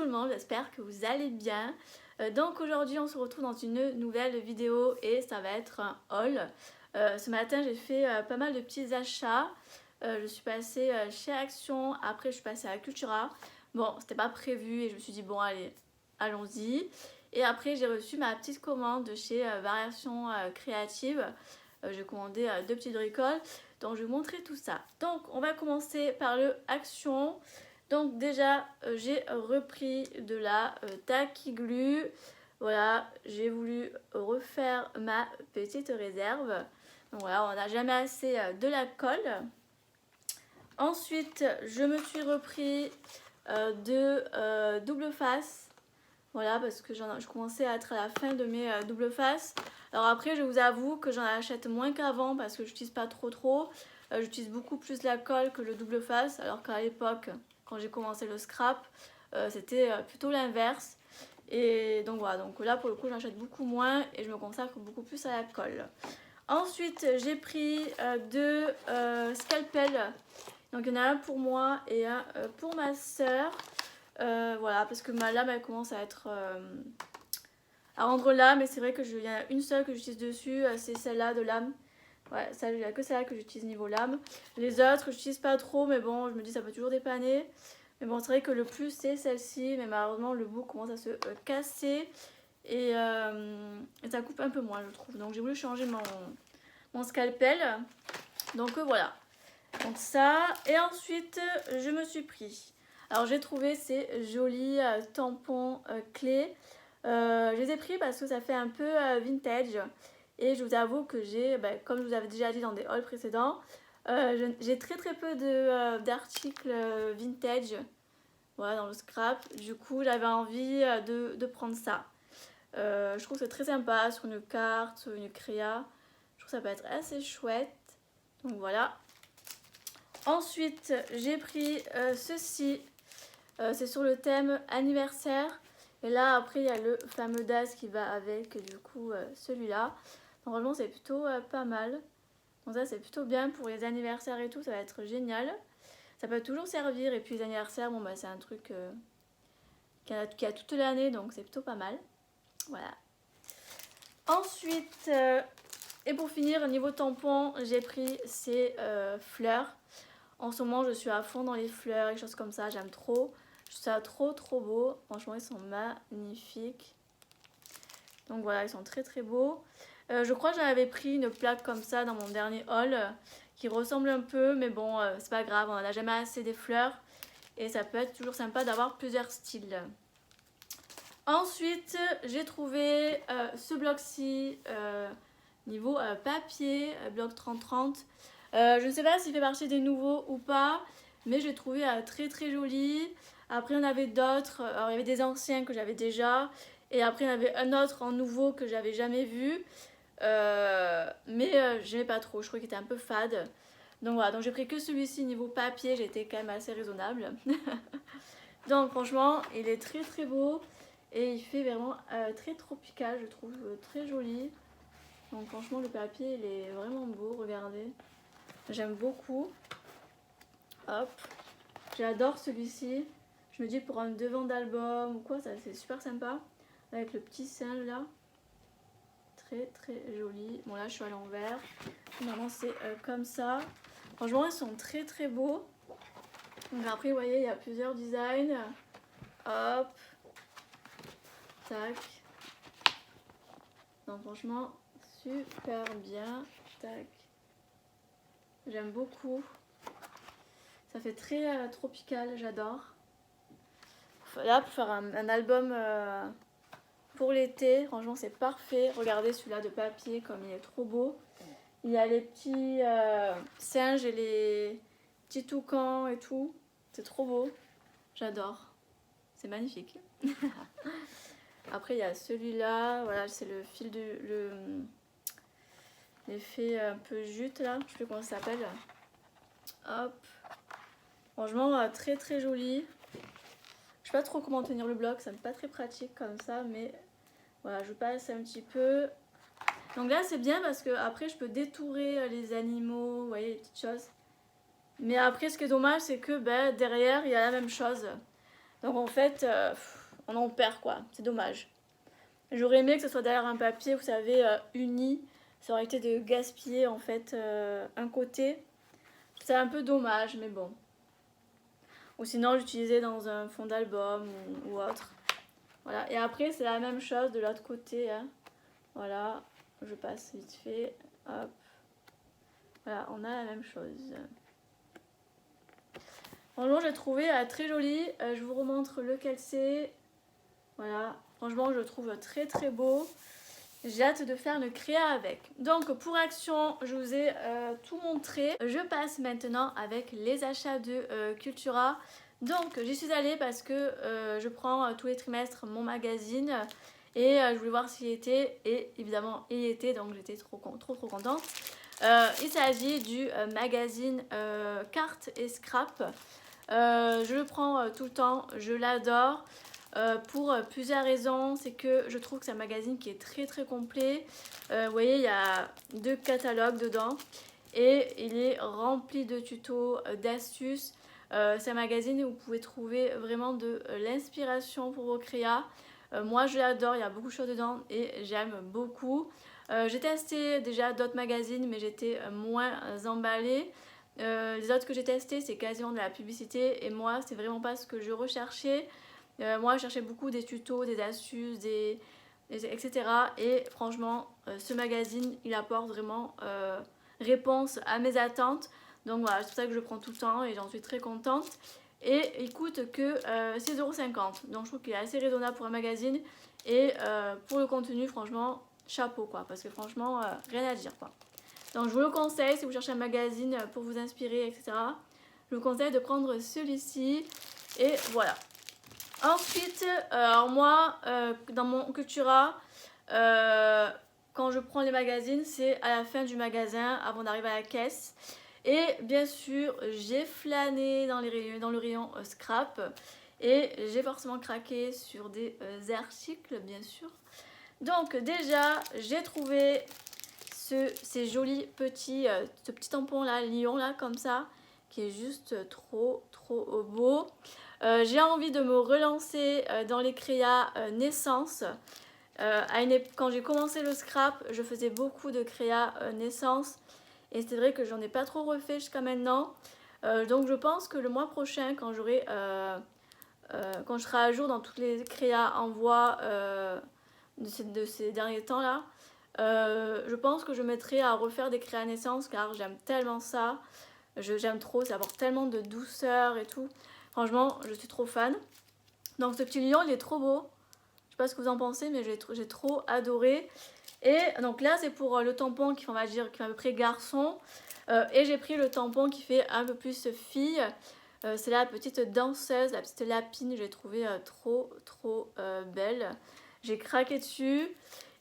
le monde, j'espère que vous allez bien. Donc aujourd'hui on se retrouve dans une nouvelle vidéo et ça va être un haul. Ce matin j'ai fait pas mal de petits achats. Je suis passée chez Action, après je suis passée à Cultura. Bon, c'était pas prévu et je me suis dit bon allez, allons-y. Et après j'ai reçu ma petite commande de chez Variations Créatives. J'ai commandé deux petites bricoles. Donc je vais vous montrer tout ça. Donc on va commencer par le Action. Donc déjà j'ai repris de la tacky glue. Voilà, j'ai voulu refaire ma petite réserve. Donc voilà, on n'a jamais assez de la colle. Ensuite je me suis repris de double face. Voilà, parce que je commençais à être à la fin de mes double face. Alors après je vous avoue que j'en achète moins qu'avant parce que je n'utilise pas trop. J'utilise beaucoup plus la colle que le double face, alors qu'à l'époque, quand j'ai commencé le scrap, c'était plutôt l'inverse. Et donc voilà, donc là pour le coup j'en achète beaucoup moins et je me consacre beaucoup plus à la colle. Ensuite j'ai pris deux scalpels. Donc il y en a un pour moi et un pour ma soeur. Voilà, parce que ma lame elle commence à être à rendre lame, et c'est vrai que il y en a une seule que j'utilise dessus, c'est celle-là de lame. Ouais, il n'y a que celle-là que j'utilise niveau lame. Les autres, je n'utilise pas trop, mais bon, je me dis ça peut toujours dépanner. Mais bon, c'est vrai que le plus c'est celle-ci, mais malheureusement le bout commence à se casser et ça coupe un peu moins, je trouve. Donc j'ai voulu changer mon scalpel. Donc voilà. Donc ça, et ensuite je me suis pris. Alors j'ai trouvé ces jolis tampons clés. Je les ai pris parce que ça fait un peu vintage. Et je vous avoue que j'ai, comme je vous avais déjà dit dans des hauls précédents, j'ai très peu d'articles vintage, voilà, dans le scrap. Du coup j'avais envie de prendre ça. Je trouve que c'est très sympa sur une carte, sur une créa. Je trouve que ça peut être assez chouette. Donc voilà. Ensuite j'ai pris ceci. C'est sur le thème anniversaire. Et là après il y a le fameux DAS qui va avec, du coup celui-là. Normalement c'est plutôt pas mal. Donc ça c'est plutôt bien pour les anniversaires et tout, ça va être génial. Ça peut toujours servir, et puis les anniversaires, bon c'est un truc qui a toute l'année, donc c'est plutôt pas mal. Voilà. Ensuite, et pour finir, au niveau tampon, j'ai pris ces fleurs. En ce moment je suis à fond dans les fleurs et choses comme ça, j'aime trop. Je trouve ça trop beau, franchement ils sont magnifiques. Donc voilà, ils sont très beaux. Je crois que j'en avais pris une plaque comme ça dans mon dernier haul qui ressemble un peu, mais bon c'est pas grave, on n'a jamais assez des fleurs et ça peut être toujours sympa d'avoir plusieurs styles. Ensuite j'ai trouvé ce bloc-ci niveau papier, bloc 30-30. Je ne sais pas s'il fait partie des nouveaux ou pas, mais j'ai trouvé très joli. Après, on avait d'autres. Alors, il y avait des anciens que j'avais déjà. Et après, il y en avait un autre en nouveau que j'avais jamais vu. Mais j'aimais pas trop. Je trouvais qu'il était un peu fade. Donc voilà, donc j'ai pris que celui-ci niveau papier. J'étais quand même assez raisonnable. Donc franchement, il est très beau. Et il fait vraiment très tropical, je trouve. Très joli. Donc franchement, le papier, il est vraiment beau. Regardez. J'aime beaucoup. Hop. J'adore celui-ci. Je me dis pour un devant d'album ou quoi, ça c'est super sympa. Avec le petit singe là. Très joli. Bon là je suis à l'envers. Normalement c'est comme ça. Franchement ils sont très beaux. Donc après vous voyez il y a plusieurs designs. Hop. Tac. Donc franchement super bien. Tac. J'aime beaucoup. Ça fait très tropical, j'adore. Là, pour faire un album pour l'été, franchement, c'est parfait. Regardez celui-là de papier, comme il est trop beau. Il y a les petits singes et les petits toucans et tout. C'est trop beau. J'adore. C'est magnifique. Après, il y a celui-là. Voilà, c'est le fil de... l'effet un peu jute, là. Je sais plus comment ça s'appelle. Hop. Franchement, très joli. Je sais pas trop comment tenir le bloc, c'est pas très pratique comme ça, mais voilà, je passe un petit peu. Donc là, c'est bien parce que après, je peux détourer les animaux, vous voyez, les petites choses. Mais après, ce qui est dommage, c'est que derrière, il y a la même chose. Donc en fait, on en perd quoi, c'est dommage. J'aurais aimé que ce soit derrière un papier, vous savez, uni. Ça aurait été de gaspiller en fait un côté. C'est un peu dommage, mais bon. Ou sinon l'utiliser dans un fond d'album ou autre. Voilà, et après c'est la même chose de l'autre côté. Hein. Voilà, je passe vite fait. Hop. Voilà, on a la même chose. Franchement, j'ai trouvé très joli. Je vous remontre lequel c'est. Voilà, franchement, je le trouve très très beau. J'ai hâte de faire le créa avec. Donc pour action, je vous ai tout montré. Je passe maintenant avec les achats de Cultura. Donc j'y suis allée parce que je prends tous les trimestres mon magazine. Et je voulais voir s'il était. Et évidemment, il était. Donc j'étais trop contente. Il s'agit du magazine Cartes et Scrap. Je le prends tout le temps. Je l'adore. Pour plusieurs raisons, c'est que je trouve que c'est un magazine qui est très très complet. Vous voyez, il y a 2 catalogues dedans et il est rempli de tutos, d'astuces. C'est un magazine où vous pouvez trouver vraiment de l'inspiration pour vos créas. Moi je l'adore, il y a beaucoup de choses dedans et j'aime beaucoup. J'ai testé déjà d'autres magazines mais j'étais moins emballée. Les autres que j'ai testés c'est quasiment de la publicité et moi c'est vraiment pas ce que je recherchais. Moi je cherchais beaucoup des tutos, des astuces, etc. Et franchement ce magazine il apporte vraiment réponse à mes attentes. Donc voilà, c'est pour ça que je le prends tout le temps et j'en suis très contente. Et il coûte que 6,50 €. Donc je trouve qu'il est assez raisonnable pour un magazine. Et pour le contenu, franchement, chapeau quoi. Parce que franchement, rien à dire quoi. Donc je vous le conseille si vous cherchez un magazine pour vous inspirer, etc. Je vous conseille de prendre celui-ci. Et voilà. Ensuite, alors moi, dans mon Cultura, quand je prends les magazines, c'est à la fin du magasin, avant d'arriver à la caisse. Et bien sûr, j'ai flâné dans le rayon scrap. Et j'ai forcément craqué sur des articles, bien sûr. Donc déjà, j'ai trouvé ces jolis petits, ce petit tampon là, lion là, comme ça, qui est juste trop beau. J'ai envie de me relancer dans les créas naissance. Quand j'ai commencé le scrap, je faisais beaucoup de créas naissance. Et c'est vrai que j'en ai pas trop refait jusqu'à maintenant. Donc je pense que le mois prochain, quand je serai à jour dans toutes les créas en voix de ces derniers temps là, je pense que je mettrai à refaire des créas naissance car j'aime tellement ça. J'aime trop, ça apporte tellement de douceur et tout. Franchement, je suis trop fan. Donc ce petit lion, il est trop beau. Je sais pas ce que vous en pensez, mais j'ai trop adoré. Et donc là, c'est pour le tampon qui, on va dire, qui fait à peu près garçon. Et j'ai pris le tampon qui fait un peu plus fille. C'est la petite danseuse, la petite lapine. J'ai trouvé trop belle. J'ai craqué dessus.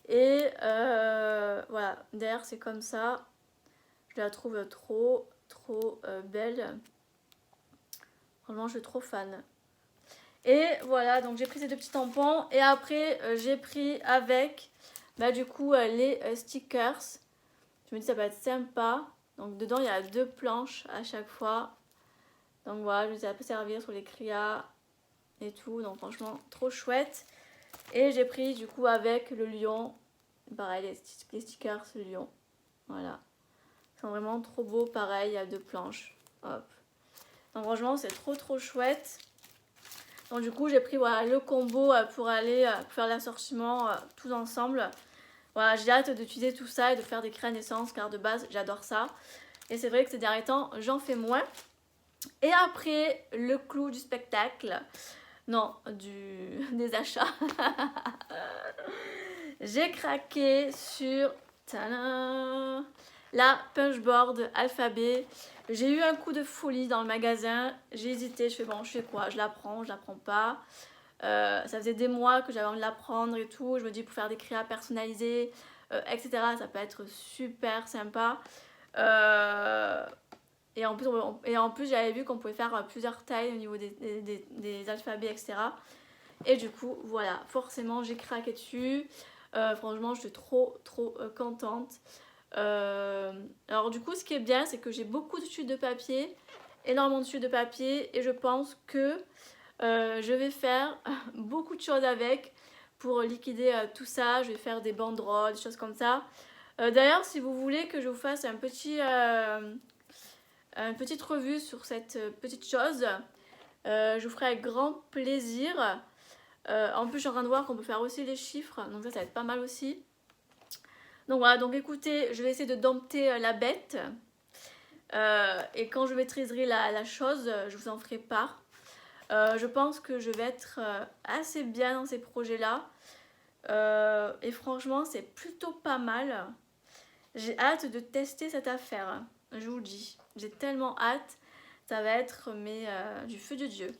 Et voilà, derrière c'est comme ça. Je la trouve trop belle. Vraiment, je suis trop fan. Et voilà, donc j'ai pris ces 2 petits tampons. Et après, j'ai pris avec, du coup, les stickers. Je me dis, ça va être sympa. Donc dedans, il y a 2 planches à chaque fois. Donc voilà, je me dis, ça peut servir sur les créas et tout. Donc franchement, trop chouette. Et j'ai pris du coup avec le lion. Pareil, les stickers, le lion. Voilà. Ils sont vraiment trop beaux. Pareil, il y a 2 planches. Hop. Donc franchement, c'est trop chouette. Donc du coup, j'ai pris voilà, le combo pour aller faire l'assortiment tous ensemble. Voilà, j'ai hâte d'utiliser tout ça et de faire des créas naissance car de base, j'adore ça. Et c'est vrai que ces derniers temps, j'en fais moins. Et après, le clou du spectacle. Non, des achats. J'ai craqué sur la punchboard alphabet. J'ai eu un coup de folie dans le magasin. J'ai hésité, je fais bon, je fais quoi? Je la prends pas. Ça faisait des mois que j'avais envie de la prendre et tout. Je me dis pour faire des créas personnalisées, etc. Ça peut être super sympa. Et en plus j'avais vu qu'on pouvait faire plusieurs tailles au niveau des alphabets, etc. Et du coup, voilà, forcément j'ai craqué dessus. Franchement, je suis trop contente. Alors du coup, ce qui est bien, c'est que j'ai beaucoup de tuiles de papier, énormément de tuiles de papier, et je pense que je vais faire beaucoup de choses avec pour liquider tout ça. Je vais faire des banderoles, des choses comme ça. D'ailleurs, si vous voulez que je vous fasse une petite revue sur cette petite chose, je vous ferai avec grand plaisir. En plus, je suis en train de voir qu'on peut faire aussi les chiffres, donc ça va être pas mal aussi. Donc voilà, donc écoutez, je vais essayer de dompter la bête. Et quand je maîtriserai la chose, je vous en ferai part. Je pense que je vais être assez bien dans ces projets-là. Et franchement, c'est plutôt pas mal. J'ai hâte de tester cette affaire, je vous le dis. J'ai tellement hâte, ça va être du feu de Dieu.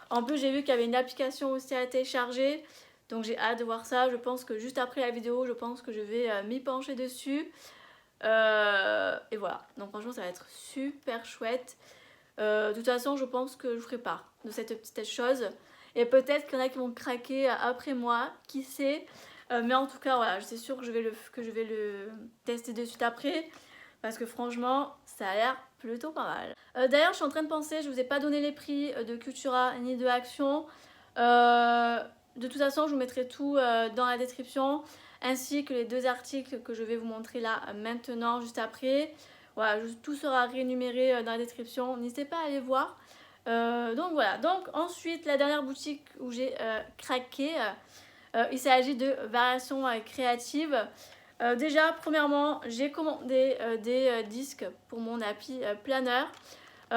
En plus, j'ai vu qu'il y avait une application aussi à télécharger, donc j'ai hâte de voir ça. Je pense que juste après la vidéo, je pense que je vais m'y pencher dessus. Et voilà, donc franchement, ça va être super chouette. De toute façon, je pense que je ferai part de cette petite chose. Et peut-être qu'il y en a qui vont craquer après moi, qui sait. Mais en tout cas, voilà, c'est sûr que je vais le tester de suite après. Parce que franchement, ça a l'air plutôt pas mal. D'ailleurs, je suis en train de penser, je vous ai pas donné les prix de Cultura ni de Action. De toute façon, je vous mettrai tout dans la description. Ainsi que les 2 articles que je vais vous montrer là maintenant, juste après. Voilà, tout sera rémunéré dans la description. N'hésitez pas à aller voir. Donc voilà, donc ensuite la dernière boutique où j'ai craqué, il s'agit de Variations créatives. Déjà, premièrement, j'ai commandé des disques pour mon Happy Planner.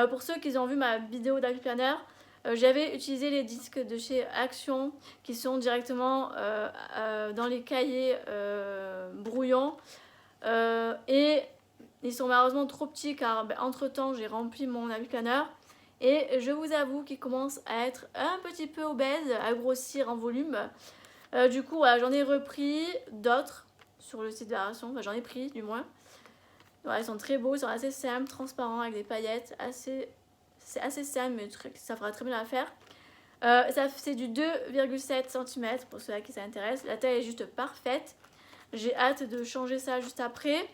Pour ceux qui ont vu ma vidéo d'Happy Planner, j'avais utilisé les disques de chez Action qui sont directement dans les cahiers brouillons. Et ils sont malheureusement trop petits car entre temps j'ai rempli mon Happy Planner. Et je vous avoue qu'il commence à être un petit peu obèse, à grossir en volume. Du coup, voilà, j'en ai repris d'autres sur le site de Variation. Enfin, j'en ai pris du moins. Voilà, ils sont très beaux, ils sont assez simples, transparents, avec des paillettes. C'est assez simple, mais ça fera très bien l'affaire. C'est du 2,7 cm pour ceux à qui ça intéresse. La taille est juste parfaite. J'ai hâte de changer ça juste après.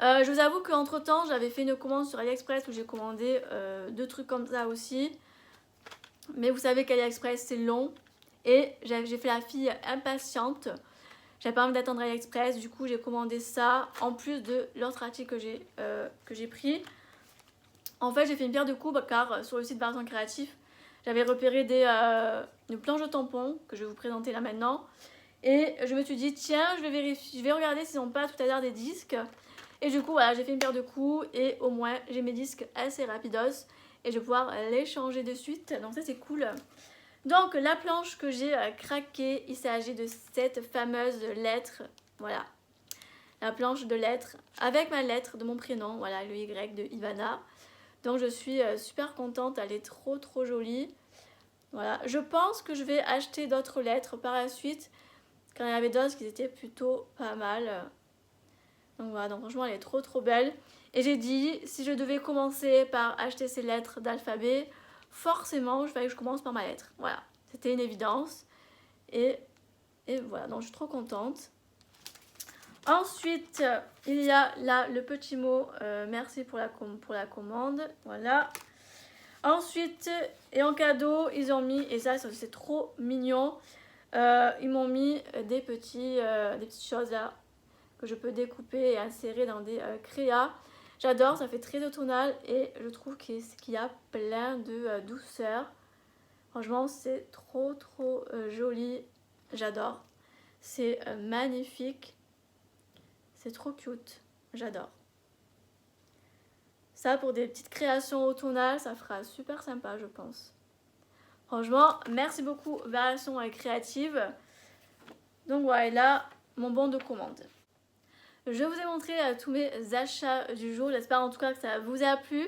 Je vous avoue qu'entre temps, j'avais fait une commande sur AliExpress où j'ai commandé 2 trucs comme ça aussi. Mais vous savez qu'AliExpress c'est long. Et j'ai fait la fille impatiente. J'avais pas envie d'attendre AliExpress. Du coup, j'ai commandé ça en plus de l'autre article que j'ai pris. En fait, j'ai fait une pierre de coups car sur le site Variation Créatif, j'avais repéré une planche de tampons que je vais vous présenter là maintenant. Et je me suis dit, tiens, je vais regarder s'ils n'ont pas tout à l'heure des disques. Et du coup, voilà, j'ai fait une pierre de coups et au moins, j'ai mes disques assez rapidos. Et je vais pouvoir les changer de suite. Donc ça, c'est cool. Donc, la planche que j'ai craquée, il s'agit de cette fameuse lettre. Voilà, la planche de lettres avec ma lettre de mon prénom. Voilà, le Y de Ivana. Donc, je suis super contente. Elle est trop, trop jolie. Voilà, je pense que je vais acheter d'autres lettres par la suite. Car il y avait d'autres qui étaient plutôt pas mal. Donc voilà, donc franchement elle est trop trop belle. Et j'ai dit, si je devais commencer par acheter ces lettres d'alphabet, forcément, il fallait que je commence par ma lettre. Voilà, c'était une évidence. Et voilà, donc je suis trop contente. Ensuite, il y a là le petit mot merci pour la commande. Voilà. Ensuite, et en cadeau, ils ont mis, et ça c'est trop mignon, ils m'ont mis des petites choses là que je peux découper et insérer dans des créas. J'adore, ça fait très automnal et je trouve qu'il y a plein de douceur. Franchement, c'est trop trop joli. J'adore. C'est magnifique. C'est trop cute. J'adore. Ça, pour des petites créations automnales, ça fera super sympa, je pense. Franchement, merci beaucoup, Variation Créative. Donc voilà, là, mon bon de commande. Je vous ai montré tous mes achats du jour. J'espère en tout cas que ça vous a plu.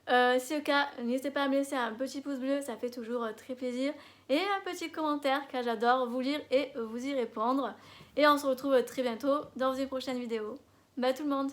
Si c'est le cas, n'hésitez pas à me laisser un petit pouce bleu, ça fait toujours très plaisir. Et un petit commentaire car j'adore vous lire et vous y répondre. Et on se retrouve très bientôt dans une prochaine vidéo. Bye tout le monde!